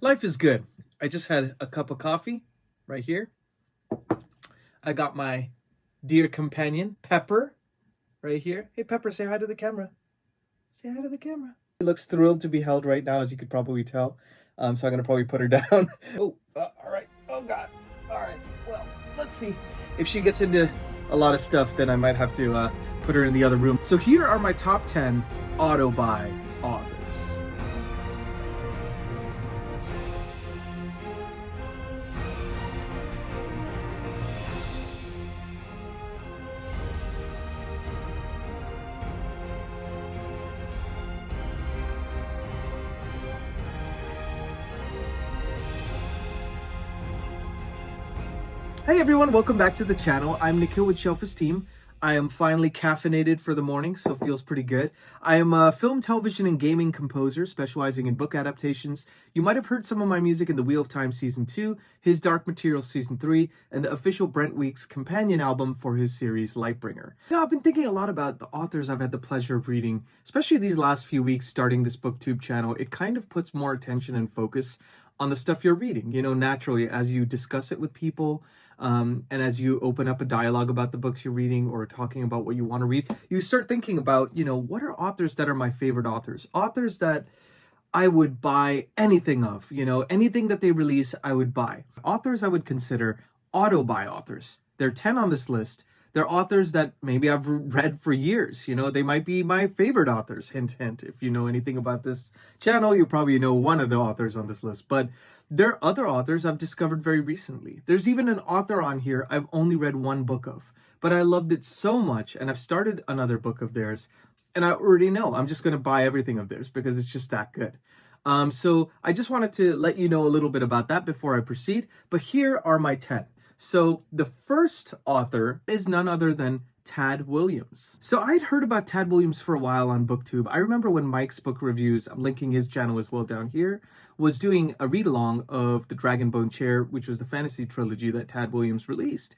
Life is good. I just had a cup of coffee right here. I got my dear companion, Pepper, right here. Hey, Pepper, say hi to the camera. Say hi to the camera. She looks thrilled to be held right now, as you could probably tell. So I'm going to probably put her down. All right. Oh, God. All right. Well, let's see. If she gets into a lot of stuff, then I might have to put her in the other room. So here are my top 10 auto-buy authors. Hey everyone, welcome back to the channel. I'm Nikhil with Shelf-Esteem. I am finally caffeinated for the morning, so it feels pretty good. I am a film, television, and gaming composer specializing in book adaptations. You might have heard some of my music in The Wheel of Time Season 2, His Dark Materials Season 3, and the official Brent Weeks companion album for his series Lightbringer. Now, I've been thinking a lot about the authors I've had the pleasure of reading, especially these last few weeks starting this BookTube channel. It kind of puts more attention and focus on the stuff you're reading, naturally, as you discuss it with people. And as you open up a dialogue about the books you're reading or talking about what you want to read, you start thinking about, what are authors that are my favorite authors? Authors that I would buy anything of, anything that they release, I would buy. Authors I would consider auto-buy authors. There are 10 on this list. They're authors that maybe I've read for years. They might be my favorite authors. Hint, hint. If you know anything about this channel, you probably know one of the authors on this list. But there are other authors I've discovered very recently. There's even an author on here I've only read one book of, but I loved it so much, and I've started another book of theirs, and I already know I'm just going to buy everything of theirs because it's just that good. So I just wanted to let you know a little bit about that before I proceed, but here are my 10. So the first author is none other than Tad Williams. So I'd heard about Tad Williams for a while on BookTube. I remember when Mike's Book Reviews, I'm linking his channel as well down here, was doing a read-along of The Dragonbone Chair, which was the fantasy trilogy that Tad Williams released.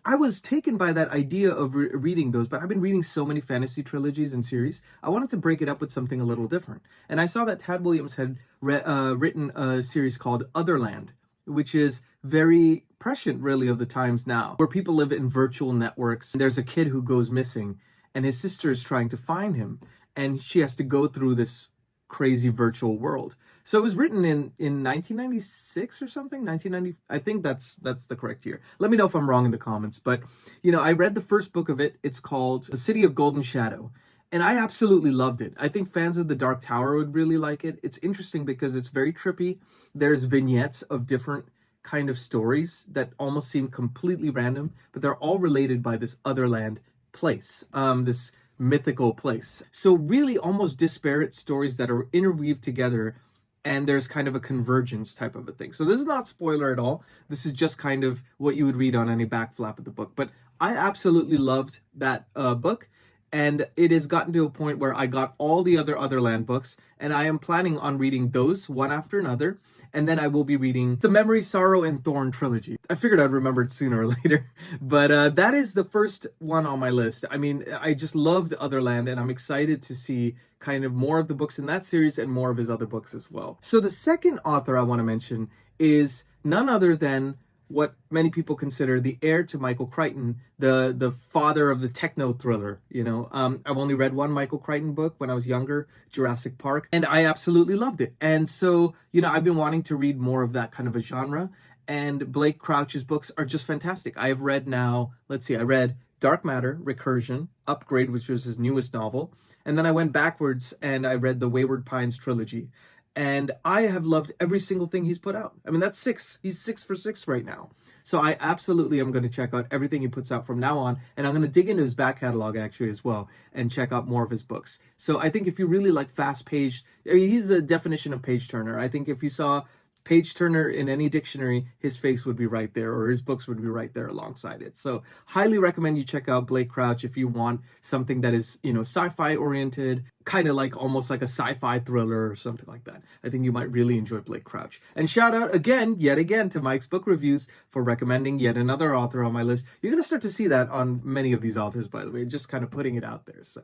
I was taken by that idea of reading those, but I've been reading so many fantasy trilogies and series, I wanted to break it up with something a little different. And I saw that Tad Williams had written a series called Otherland, which is very prescient, really, of the times now, where people live in virtual networks. There's a kid who goes missing, and his sister is trying to find him, and she has to go through this crazy virtual world. So it was written in 1996 or something, 1990. I think that's the correct year. Let me know if I'm wrong in the comments. But, I read the first book of it. It's called The City of Golden Shadow. And I absolutely loved it. I think fans of The Dark Tower would really like it. It's interesting because it's very trippy. There's vignettes of different kind of stories that almost seem completely random, but they're all related by this Otherland place, this mythical place. So really almost disparate stories that are interweaved together, and there's kind of a convergence type of a thing. So this is not spoiler at all. This is just kind of what you would read on any back flap of the book. But I absolutely loved that book. And it has gotten to a point where I got all the other Otherland books, and I am planning on reading those one after another. And then I will be reading the Memory, Sorrow, and Thorn trilogy. I figured I'd remember it sooner or later. But that is the first one on my list. I mean, I just loved Otherland, and I'm excited to see kind of more of the books in that series and more of his other books as well. So the second author I want to mention is none other than what many people consider the heir to Michael Crichton, the father of the techno thriller. I've only read one Michael Crichton book when I was younger, Jurassic Park, and I absolutely loved it. And so, I've been wanting to read more of that kind of a genre, and Blake Crouch's books are just fantastic. I have read now, I read Dark Matter, Recursion, Upgrade, which was his newest novel, and then I went backwards and I read the Wayward Pines trilogy. And I have loved every single thing he's put out. I mean, that's 6. He's 6 for 6 right now. So I absolutely am going to check out everything he puts out from now on. And I'm going to dig into his back catalog actually as well and check out more of his books. So I think if you really like fast-paced, he's the definition of page turner. I think if you saw page turner in any dictionary, his face would be right there, or his books would be right there alongside it. So highly recommend you check out Blake Crouch if you want something that is, sci-fi oriented, kind of like almost like a sci-fi thriller or something like that. I think you might really enjoy Blake Crouch. And shout out yet again to Mike's Book Reviews for recommending yet another author on my list. You're going to start to see that on many of these authors, by the way, just kind of putting it out there. So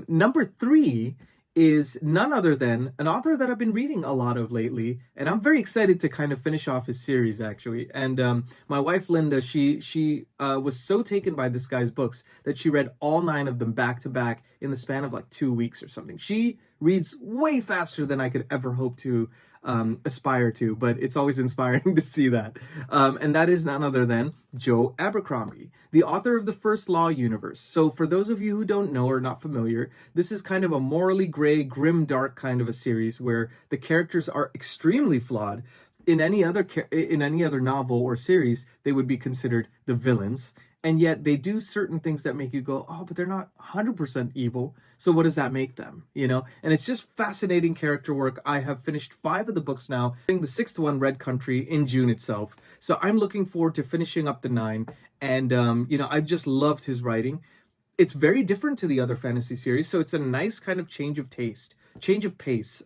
number 3 is none other than an author that I've been reading a lot of lately, and I'm very excited to kind of finish off his series actually. And my wife Linda, she was so taken by this guy's books that she read all 9 of them back to back in the span of like 2 weeks or something. She reads way faster than I could ever hope to aspire to, but it's always inspiring to see that. And that is none other than Joe Abercrombie, the author of the First Law universe. So for those of you who don't know or not familiar, this is kind of a morally gray, grim, dark kind of a series where the characters are extremely flawed. In any other novel or series, they would be considered the villains, and yet they do certain things that make you go, oh, but they're not 100% evil. So what does that make them? And it's just fascinating character work. I have finished 5 of the books now, the 6th one, Red Country, in June itself. So I'm looking forward to finishing up the 9. And, I've just loved his writing. It's very different to the other fantasy series, so it's a nice kind of change of pace,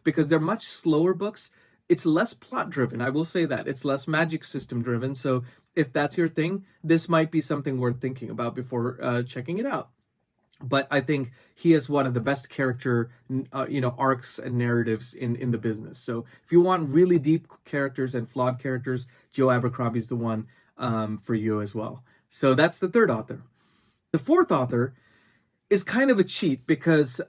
because they're much slower books. It's less plot driven, I will say that. It's less magic system driven, so if that's your thing, this might be something worth thinking about before checking it out. But I think he has one of the best character, arcs and narratives in the business. So if you want really deep characters and flawed characters, Joe Abercrombie's the one for you as well. So that's the 3rd author. The 4th author is kind of a cheat because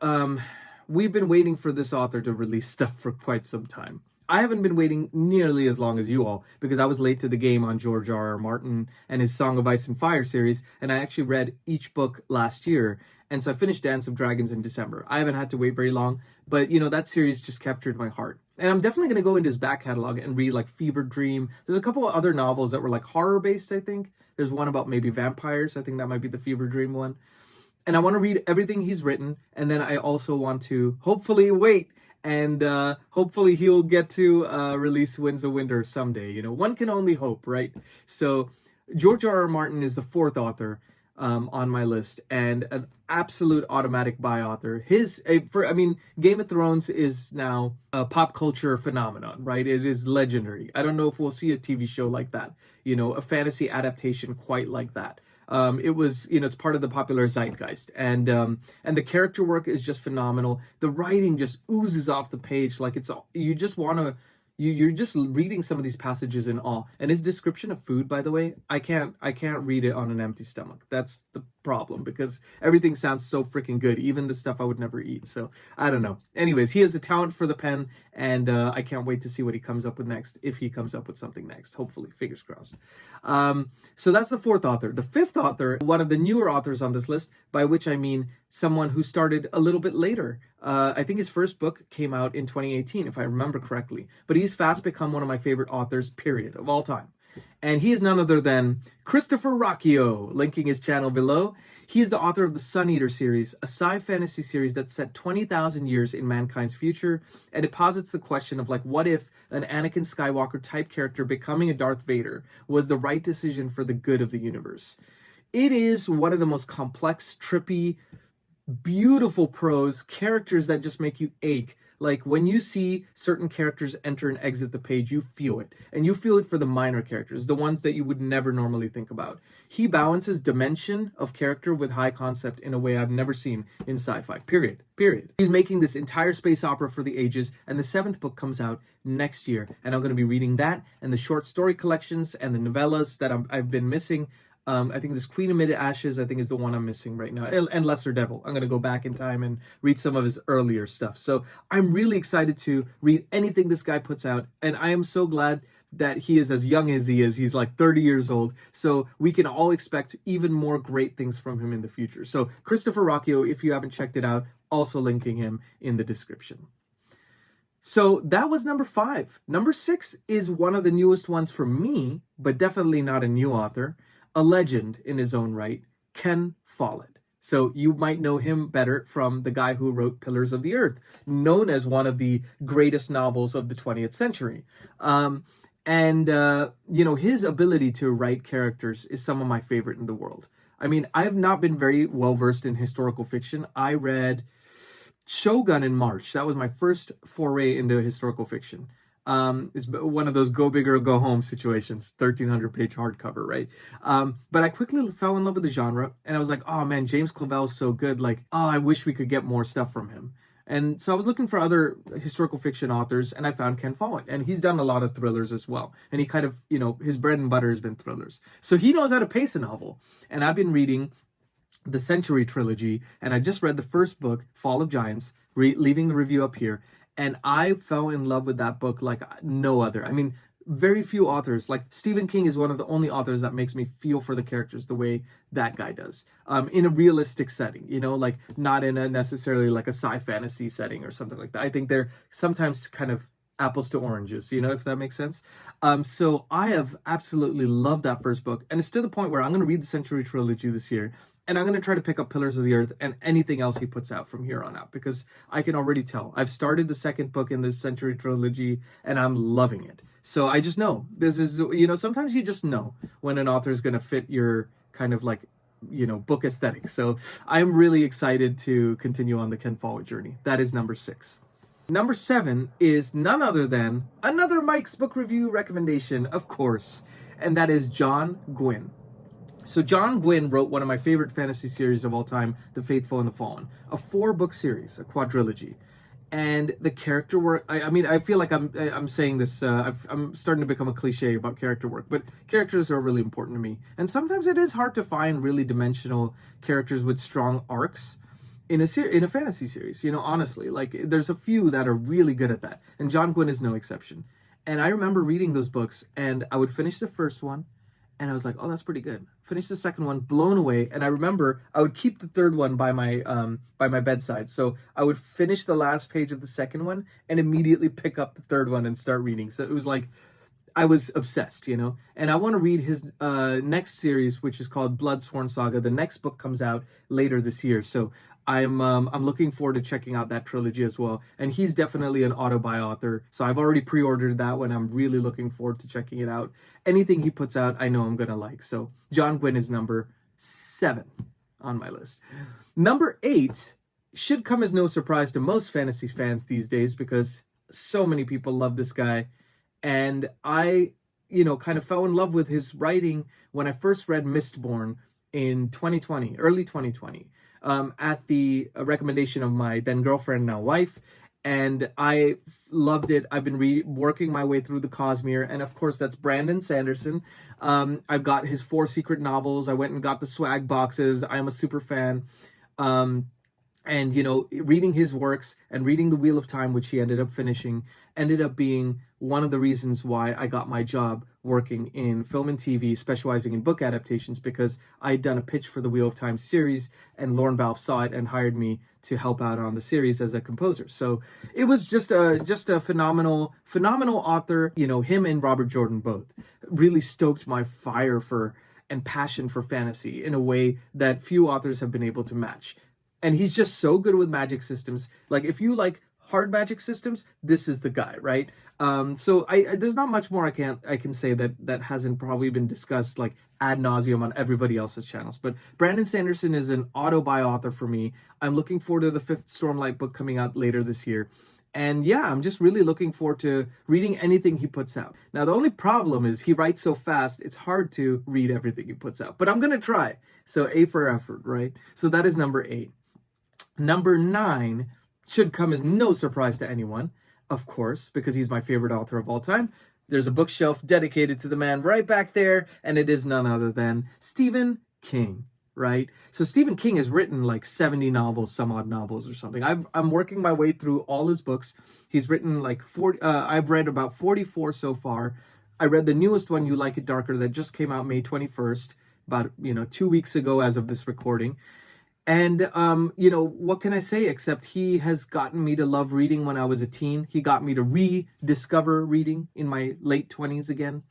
we've been waiting for this author to release stuff for quite some time. I haven't been waiting nearly as long as you all because I was late to the game on George R.R. Martin and his Song of Ice and Fire series, and I actually read each book last year, and so I finished Dance of Dragons in December. I haven't had to wait very long, but that series just captured my heart. And I'm definitely going to go into his back catalog and read like Fever Dream. There's a couple of other novels that were like horror-based, I think. There's one about maybe vampires. I think that might be the Fever Dream one. And I want to read everything he's written, and then I also want to hopefully wait and hopefully he'll get to release Winds of Winter someday. One can only hope, right? So George R.R. Martin is the 4th author on my list, and an absolute automatic buy author. Game of Thrones is now a pop culture phenomenon, right? It is legendary. I don't know if we'll see a TV show like that, a fantasy adaptation quite like that. It was, it's part of the popular zeitgeist, and the character work is just phenomenal. The writing just oozes off the page, like you just want to. You're just reading some of these passages in awe. And his description of food, by the way, I can't read it on an empty stomach. That's the problem, because everything sounds so freaking good, even the stuff I would never eat. So I don't know. Anyways, he has a talent for the pen, and I can't wait to see what he comes up with next, if he comes up with something next. Hopefully, fingers crossed. So that's the 4th author. The 5th author, one of the newer authors on this list, by which I mean someone who started a little bit later. I think his first book came out in 2018, if I remember correctly. But he's fast become one of my favorite authors, period, of all time. And he is none other than Christopher Rocchio, linking his channel below. He is the author of the Sun Eater series, a sci fantasy series that's set 20,000 years in mankind's future, and it posits the question of what if an Anakin Skywalker type character becoming a Darth Vader was the right decision for the good of the universe. It is one of the most complex, trippy, beautiful prose, characters that just make you ache. Like when you see certain characters enter and exit the page, you feel it. And you feel it for the minor characters, the ones that you would never normally think about. He balances dimension of character with high concept in a way I've never seen in sci-fi, period. He's making this entire space opera for the ages, and the 7th book comes out next year. And I'm going to be reading that and the short story collections and the novellas that I've been missing. I think this Queen Amid Ashes, I think, is the one I'm missing right now. And Lesser Devil. I'm going to go back in time and read some of his earlier stuff. So I'm really excited to read anything this guy puts out. And I am so glad that he is as young as he is. He's like 30 years old. So we can all expect even more great things from him in the future. So Christopher Rocchio, if you haven't checked it out, also linking him in the description. So that was number 5. Number 6 is one of the newest ones for me, but definitely not a new author. A legend in his own right, Ken Follett. So you might know him better from the guy who wrote Pillars of the Earth, known as one of the greatest novels of the 20th century. His ability to write characters is some of my favorite in the world. I mean, I have not been very well versed in historical fiction. I read Shogun in March. That was my first foray into historical fiction. It's one of those go big or go home situations, 1,300-page hardcover, right? But I quickly fell in love with the genre, and I was like, oh man, James Clavell is so good. Like, oh, I wish we could get more stuff from him. And so I was looking for other historical fiction authors, and I found Ken Follett. And he's done a lot of thrillers as well. And he kind of, his bread and butter has been thrillers. So he knows how to pace a novel. And I've been reading the Century trilogy, and I just read the first book, Fall of Giants, leaving the review up here. And I fell in love with that book like no other. I mean, very few authors, like Stephen King is one of the only authors that makes me feel for the characters the way that guy does, in a realistic setting, like not in a necessarily like a sci fantasy setting or something like that. I think they're sometimes kind of apples to oranges, if that makes sense. So I have absolutely loved that first book, and it's to the point where I'm going to read the Century trilogy this year, and I'm going to try to pick up Pillars of the Earth and anything else he puts out from here on out, because I can already tell. I've started the second book in the Century trilogy, and I'm loving it. So I just know. This is, sometimes you just know when an author is going to fit your kind of like, book aesthetic. So I'm really excited to continue on the Ken Follett journey. That is number 6. Number 7 is none other than another Mike's book review recommendation, of course, and that is John Gwynne. So John Gwynne wrote one of my favorite fantasy series of all time, The Faithful and the Fallen, a 4-book series, a quadrilogy. And the character work, I feel like I'm saying this, I'm starting to become a cliche about character work, but characters are really important to me. And sometimes it is hard to find really dimensional characters with strong arcs in a fantasy series, honestly. Like, there's a few that are really good at that, and John Gwynne is no exception. And I remember reading those books, and I would finish the first one, and I was like, oh, that's pretty good. Finish the second one, blown away. And I remember I would keep the third one by my bedside. So I would finish the last page of the second one and immediately pick up the third one and start reading. So it was like, I was obsessed, And I want to read his next series, which is called Bloodsworn Saga. The next book comes out later this year. So I'm looking forward to checking out that trilogy as well. And he's definitely an auto-buy author, so I've already pre-ordered that one. I'm really looking forward to checking it out. Anything he puts out, I know I'm gonna like. So John Gwynne is number 7 on my list. Number 8 should come as no surprise to most fantasy fans these days, because so many people love this guy. And I, kind of fell in love with his writing when I first read Mistborn in 2020, early 2020. At the recommendation of my then girlfriend, now wife, and I loved it. I've been working my way through the Cosmere, and of course that's Brandon Sanderson. I've got his 4 secret novels. I went and got the swag boxes. I'm a super fan. And, reading his works and reading The Wheel of Time, which he ended up finishing, ended up being one of the reasons why I got my job working in film and TV, specializing in book adaptations, because I had done a pitch for the Wheel of Time series, and Lorne Balfe saw it and hired me to help out on the series as a composer. So it was just a phenomenal author. Him and Robert Jordan both really stoked my fire for and passion for fantasy in a way that few authors have been able to match. And he's just so good with magic systems. Like, if you like hard magic systems, this is the guy, right? So there's not much more I can say that hasn't probably been discussed like ad nauseum on everybody else's channels. But Brandon Sanderson is an auto-buy author for me. I'm looking forward to the 5th Stormlight book coming out later this year. And yeah, I'm just really looking forward to reading anything he puts out. Now, the only problem is he writes so fast, it's hard to read everything he puts out. But I'm going to try. So A for effort, right? So that is number 8. Number 9 should come as no surprise to anyone, of course, because he's my favorite author of all time. There's a bookshelf dedicated to the man right back there, and it is none other than Stephen King, right? So Stephen King has written like 70 novels, some odd novels or something. I'm working my way through all his books. He's written like 40, I've read about 44 so far. I read the newest one, You Like It Darker, that just came out May 21st, about, 2 weeks ago as of this recording. And, what can I say except he has gotten me to love reading when I was a teen. He got me to rediscover reading in my late 20s again.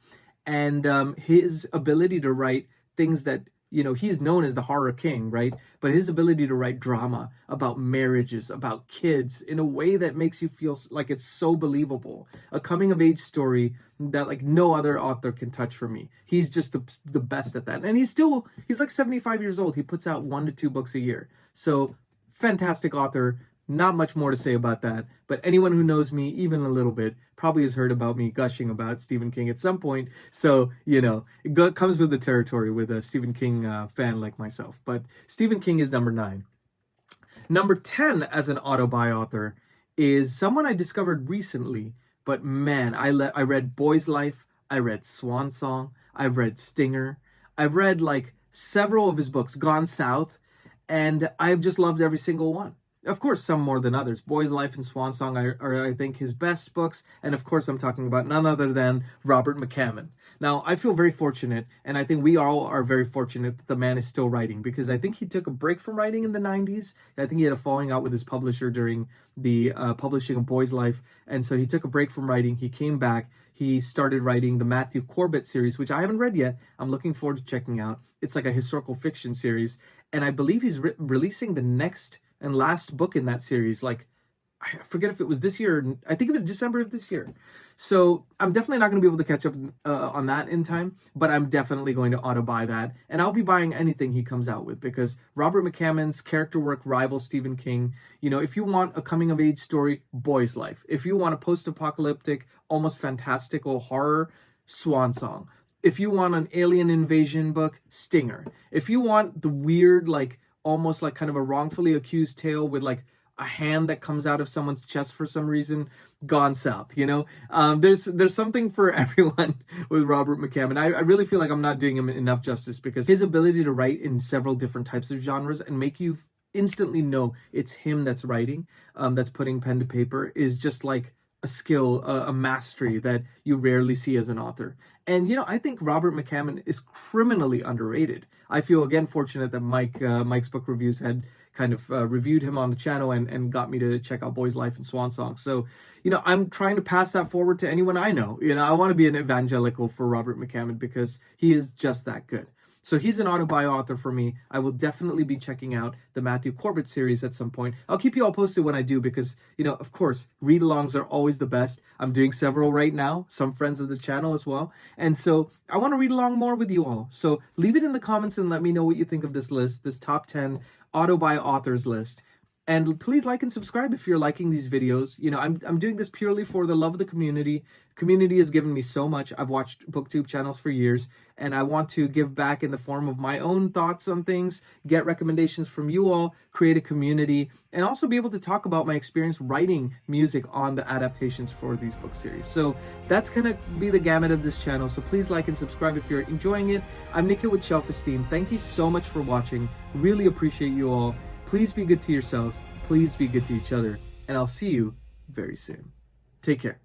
And his ability to write things that, he's known as the horror king, right? But his ability to write drama about marriages, about kids, in a way that makes you feel like it's so believable. A coming-of-age story that like no other author can touch for me. He's just the best at that. And he's like 75 years old. He puts out 1 to 2 books a year. So fantastic author. Not much more to say about that. But anyone who knows me even a little bit probably has heard about me gushing about Stephen King at some point. So, it comes with the territory with a Stephen King fan like myself. But Stephen King is number 9. Number 10 as an auto-buy author is someone I discovered recently, but man, I read Boy's Life, I read Swan Song, I've read Stinger, I've read like several of his books, Gone South, and I've just loved every single one. Of course, some more than others. Boy's Life and Swan Song are I think, his best books. And of course, I'm talking about none other than Robert McCammon. Now, I feel very fortunate, and I think we all are very fortunate that the man is still writing, because I think he took a break from writing in the 90s. I think he had a falling out with his publisher during the publishing of Boy's Life. And so he took a break from writing. He came back. He started writing the Matthew Corbett series, which I haven't read yet. I'm looking forward to checking out. It's like a historical fiction series. And I believe he's releasing the next and last book in that series, like, I forget if it was this year, or I think it was December of this year. So I'm definitely not going to be able to catch up on that in time, but I'm definitely going to auto-buy that. And I'll be buying anything he comes out with, because Robert McCammon's character work rivals Stephen King. You know, if you want a coming-of-age story, Boy's Life. If you want a post-apocalyptic, almost fantastical horror, Swan Song. If you want an alien invasion book, Stinger. If you want the weird, like, almost like kind of a wrongfully accused tale with like a hand that comes out of someone's chest for some reason, Gone South, you know? There's something for everyone with Robert McCammon. I really feel like I'm not doing him enough justice, because his ability to write in several different types of genres and make you instantly know it's him that's writing, that's putting pen to paper, is just like a skill, a mastery that you rarely see as an author. And, you know, I think Robert McCammon is criminally underrated. I feel, again, fortunate that Mike's Book Reviews had kind of reviewed him on the channel and got me to check out Boy's Life and Swan Song. So, you know, I'm trying to pass that forward to anyone I know. You know, I want to be an evangelical for Robert McCammon, because he is just that good. So he's an auto-buy author for me. I will definitely be checking out the Matthew Corbett series at some point. I'll keep you all posted when I do, because, you know, of course, read-alongs are always the best. I'm doing several right now, some friends of the channel as well. And so I want to read along more with you all. So leave it in the comments and let me know what you think of this list, this top 10 auto-buy authors list. And please like and subscribe if you're liking these videos. You know, I'm doing this purely for the love of the community. Community has given me so much. I've watched BookTube channels for years, and I want to give back in the form of my own thoughts on things, get recommendations from you all, create a community, and also be able to talk about my experience writing music on the adaptations for these book series. So that's going to be the gamut of this channel. So please like and subscribe if you're enjoying it. I'm Nikhil with Shelf-Esteem. Thank you so much for watching. Really appreciate you all. Please be good to yourselves. Please be good to each other. And I'll see you very soon. Take care.